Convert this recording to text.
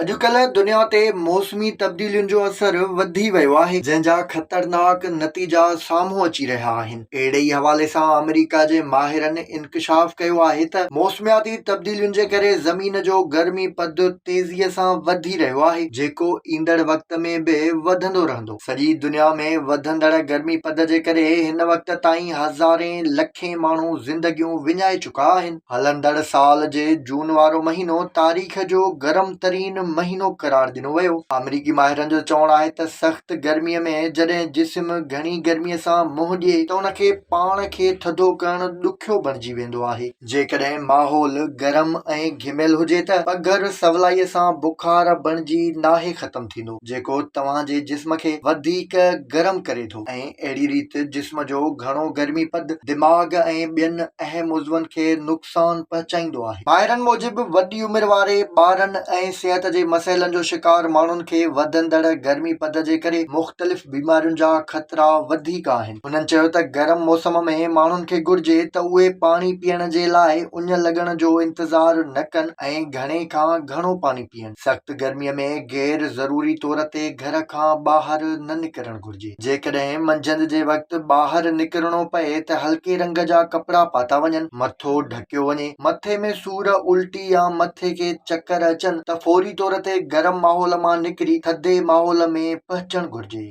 अॼुकल्ह दुनिया ते मौसमी तब्दीलियुनि जो असर वधी वियो आहे, जंहिंजा ख़तरनाक नतीजा साम्हूं अची रहिया आहिनि। अहिड़े ई हवाले सां अमेरिका जे माहिरनि इंकशाफ कयो आहे त मौसमियाती तब्दीलियुनि जे करे ज़मीन जो गर्मी पद तेज़ीअ सां वधी रहियो आहे, जेको ईंदड़ वक़्त में बि वधंदो रहंदो। सॼी दुनिया में वधंदड़ गर्मी पद जे करे हिन वक़्त ताईं हज़ारें लखें माण्हू ज़िंदगियूं विञाए चुका आहिनि। हलंदड़ साल जे जून वारो महीनो तारीख़ जो गरम तरीन महीनो करार ॾिनो वियो। अमरीकी माहिरनि जो चवणु आहे त सख़्त गर्मीअ में जॾहिं जिस्म घणी गर्मीअ सां मुंहुं ॾिए त उनखे पाण खे थधो करणु ॾुखियो बणिजी वेंदो आहे। जेकॾहिं माहौल गरम ऐं घिमियल हुजे त पघर सवलाईअ सां बुखार बणिजी नाहे ख़तम थींदो, जेको तव्हांजे जिस्म खे वधीक गरम करे थो। ऐं अहिड़ी रीति जिस्म जो घणो गर्मी पद दिमाग़ ऐं ॿियनि अहम उज़वनि खे नुक़सान पहुचाईंदो आहे। माहिरनि मूजिबि वॾी उमिरि वारे ॿारनि ऐं सिहत जे मसइलनि जो शिकार माण्हुनि खे वधंदड़ गर्मी पद जे करे मुख़्तलिफ़ बीमारियुनि जा ख़तरा वधीक आहिनि। हुननि चयो त गरम मौसम में माण्हुनि खे घुर्जे त उहे पाणी पीअण जे लाइ उञ लॻण जो इंतज़ारु न कनि ऐं घणे खां घणो पाणी पीअनि। सख़्त गर्मीअ में गैर ज़रूरी तौर ते घर खां ॿाहिरि न निकिरणु घुर्जे। जेकॾहिं मंझंदि जे वक़्तु ॿाहिरि निकिरणो पए त हल्के रंग जा कपिड़ा पाता वञनि, मथो ढकियो वञे। मथे में सूर, उल्टी या मथे खे चकर अचनि त फौरी तौर ते गरम माहौल मां निकिरी थधे माहौल में पहुचणु घुर्जे।